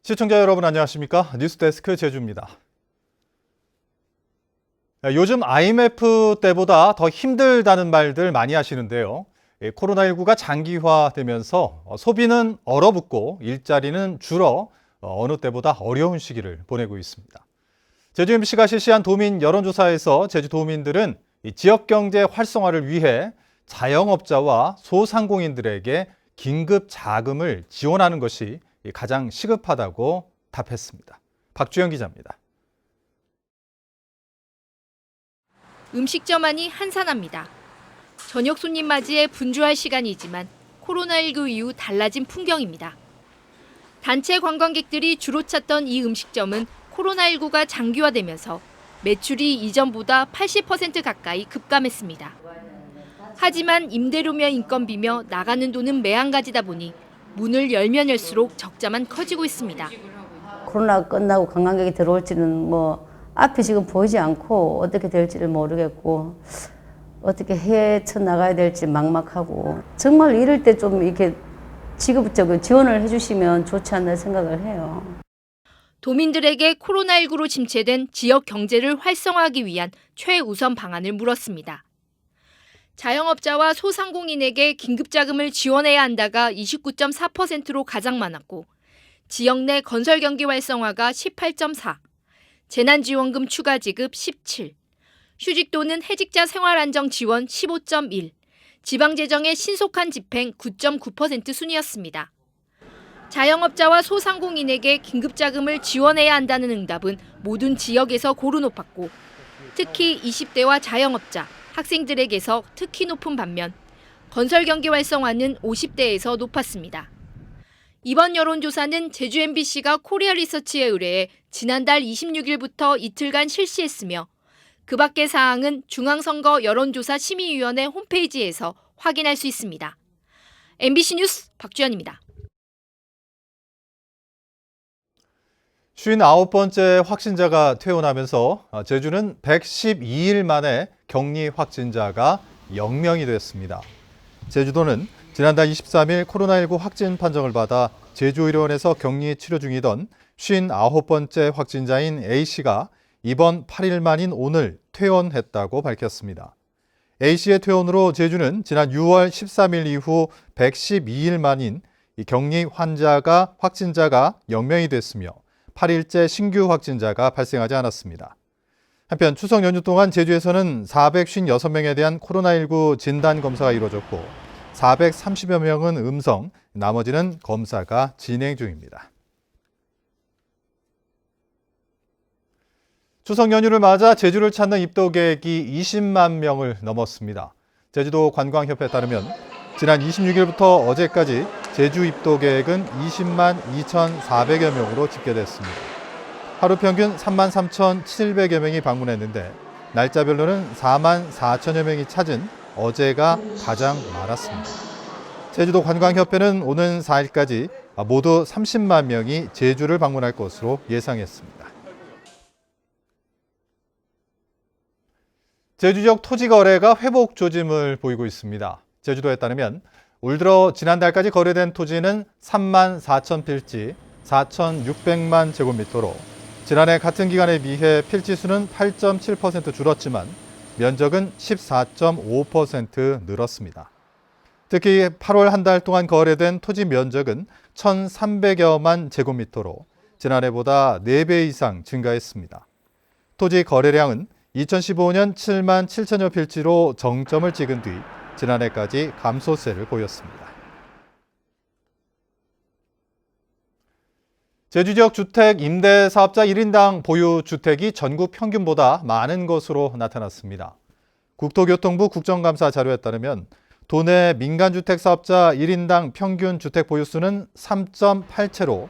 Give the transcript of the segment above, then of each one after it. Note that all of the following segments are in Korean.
시청자 여러분 안녕하십니까? 뉴스데스크 제주입니다. 요즘 IMF 때보다 더 힘들다는 말들 많이 하시는데요. 코로나19가 장기화되면서 소비는 얼어붙고 일자리는 줄어 어느 때보다 어려운 시기를 보내고 있습니다. 제주 MBC가 실시한 도민 여론조사에서 제주 도민들은 지역경제 활성화를 위해 자영업자와 소상공인들에게 긴급 자금을 지원하는 것이 가장 시급하다고 답했습니다. 박주영 기자입니다. 음식점 안이 한산합니다. 저녁 손님 맞이에 분주할 시간이지만 코로나19 이후 달라진 풍경입니다. 단체 관광객들이 주로 찾던 이 음식점은 코로나19가 장기화되면서 매출이 이전보다 80% 가까이 급감했습니다. 하지만 임대료며 인건비며 나가는 돈은 매한가지다 보니 문을 열면 열수록 적자만 커지고 있습니다. 코로나 끝나고 관광객이 들어올지는 앞이 지금 보이지 않고 어떻게 될지를 모르겠고 어떻게 헤쳐 나가야 될지 막막하고 정말 이럴 때 좀 이렇게 지급적인 지원을 해주시면 좋지 않나 생각을 해요. 도민들에게 코로나19로 침체된 지역 경제를 활성화하기 위한 최우선 방안을 물었습니다. 자영업자와 소상공인에게 긴급자금을 지원해야 한다가 29.4%로 가장 많았고 지역 내 건설 경기 활성화가 18.4, 재난지원금 추가 지급 17, 휴직 또는 해직자 생활안정 지원 15.1, 지방재정의 신속한 집행 9.9% 순이었습니다. 자영업자와 소상공인에게 긴급자금을 지원해야 한다는 응답은 모든 지역에서 고루 높았고 특히 20대와 자영업자, 학생들에게서 특히 높은 반면 건설 경기 활성화는 50대에서 높았습니다. 이번 여론조사는 제주 MBC가 코리아 리서치에 의뢰해 지난달 26일부터 이틀간 실시했으며 그 밖의 사항은 중앙선거 여론조사 심의위원회 홈페이지에서 확인할 수 있습니다. MBC 뉴스 박주연입니다. 59번째 확진자가 퇴원하면서 제주는 112일 만에 격리 확진자가 0명이 됐습니다. 제주도는 지난달 23일 코로나19 확진 판정을 받아 제주의료원에서 격리 치료 중이던 59번째 확진자인 A씨가 이번 8일 만인 오늘 퇴원했다고 밝혔습니다. A씨의 퇴원으로 제주는 지난 6월 13일 이후 112일 만인 격리 확진자가 0명이 됐으며 8일째 신규 확진자가 발생하지 않았습니다. 한편 추석 연휴 동안 제주에서는 456명에 대한 코로나19 진단검사가 이루어졌고 430여 명은 음성, 나머지는 검사가 진행 중입니다. 추석 연휴를 맞아 제주를 찾는 입도객이 20만 명을 넘었습니다. 제주도 관광협회에 따르면 지난 26일부터 어제까지 제주 입도객은 20만 2,400여 명으로 집계됐습니다. 하루 평균 3만 3,700여 명이 방문했는데 날짜별로는 4만 4천여 명이 찾은 어제가 가장 많았습니다. 제주도 관광협회는 오는 4일까지 모두 30만 명이 제주를 방문할 것으로 예상했습니다. 제주 지역 토지 거래가 회복 조짐을 보이고 있습니다. 제주도에 따르면 올 들어 지난달까지 거래된 토지는 3만 4천 필지, 4,600만 제곱미터로 지난해 같은 기간에 비해 필지 수는 8.7% 줄었지만 면적은 14.5% 늘었습니다. 특히 8월 한 달 동안 거래된 토지 면적은 1,300여만 제곱미터로 지난해보다 4배 이상 증가했습니다. 토지 거래량은 2015년 7만 7천여 필지로 정점을 찍은 뒤 지난해까지 감소세를 보였습니다. 제주 지역 주택 임대 사업자 1인당 보유 주택이 전국 평균보다 많은 것으로 나타났습니다. 국토교통부 국정감사 자료에 따르면 도내 민간주택 사업자 1인당 평균 주택 보유수는 3.8채로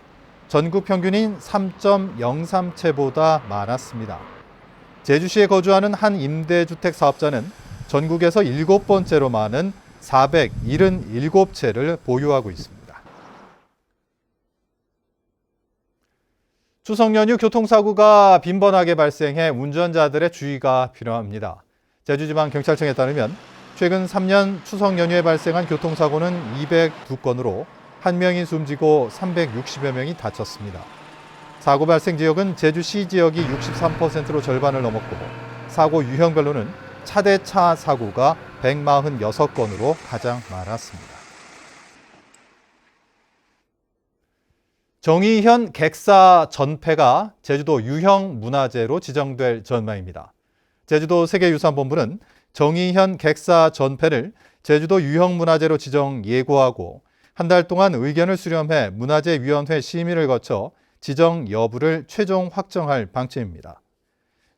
전국 평균인 3.03채보다 많았습니다. 제주시에 거주하는 한 임대주택 사업자는 전국에서 7번째로 많은 477채를 보유하고 있습니다. 추석 연휴 교통사고가 빈번하게 발생해 운전자들의 주의가 필요합니다. 제주지방경찰청에 따르면 최근 3년 추석 연휴에 발생한 교통사고는 202건으로 1명이 숨지고 360여 명이 다쳤습니다. 사고 발생 지역은 제주시 지역이 63%로 절반을 넘었고 사고 유형별로는 차대차 사고가 146건으로 가장 많았습니다. 정의현 객사 전폐가 제주도 유형문화재로 지정될 전망입니다. 제주도 세계유산본부는 정의현 객사 전폐를 제주도 유형문화재로 지정 예고하고 한 달 동안 의견을 수렴해 문화재위원회 심의를 거쳐 지정 여부를 최종 확정할 방침입니다.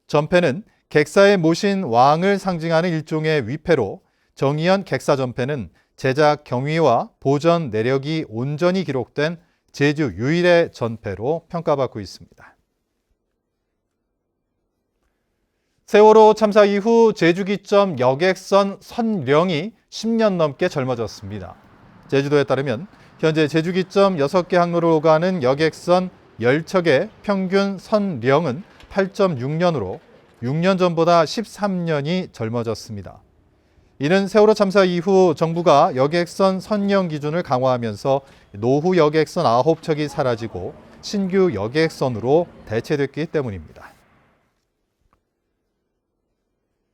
전폐는 객사에 모신 왕을 상징하는 일종의 위패로 정의현 객사 전폐는 제작 경위와 보전 내력이 온전히 기록된 제주 유일의 전폐로 평가받고 있습니다. 세월호 참사 이후 제주기점 여객선 선령이 10년 넘게 젊어졌습니다. 제주도에 따르면 현재 제주기점 6개 항로를 오가는 여객선 10척의 평균 선령은 8.6년으로 6년 전보다 13년이 젊어졌습니다. 이는 세월호 참사 이후 정부가 여객선 선령 기준을 강화하면서 노후 여객선 9척이 사라지고 신규 여객선으로 대체됐기 때문입니다.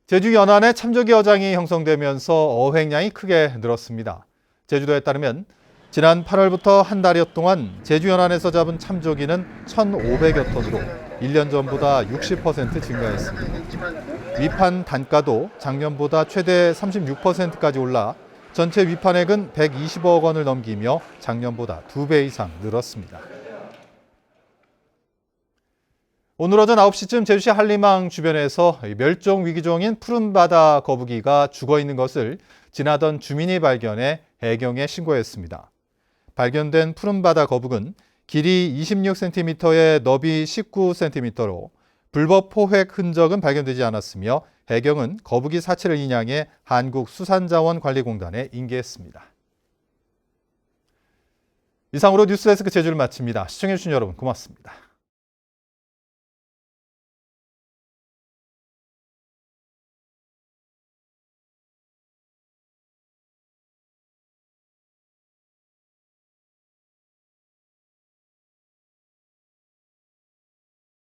제주 연안에 참조기 어장이 형성되면서 어획량이 크게 늘었습니다. 제주도에 따르면 지난 8월부터 한 달여 동안 제주 연안에서 잡은 참조기는 1,500여 톤으로 1년 전보다 60% 증가했습니다. 위판 단가도 작년보다 최대 36%까지 올라 전체 위판액은 120억 원을 넘기며 작년보다 2배 이상 늘었습니다. 오늘 오전 9시쯤 제주시 한림항 주변에서 멸종 위기종인 푸른바다 거북이가 죽어있는 것을 지나던 주민이 발견해 해경에 신고했습니다. 발견된 푸른바다 거북은 길이 26cm에 너비 19cm로 불법 포획 흔적은 발견되지 않았으며 해경은 거북이 사체를 인양해 한국수산자원관리공단에 인계했습니다. 이상으로 뉴스데스크 제주를 마칩니다. 시청해주신 여러분 고맙습니다.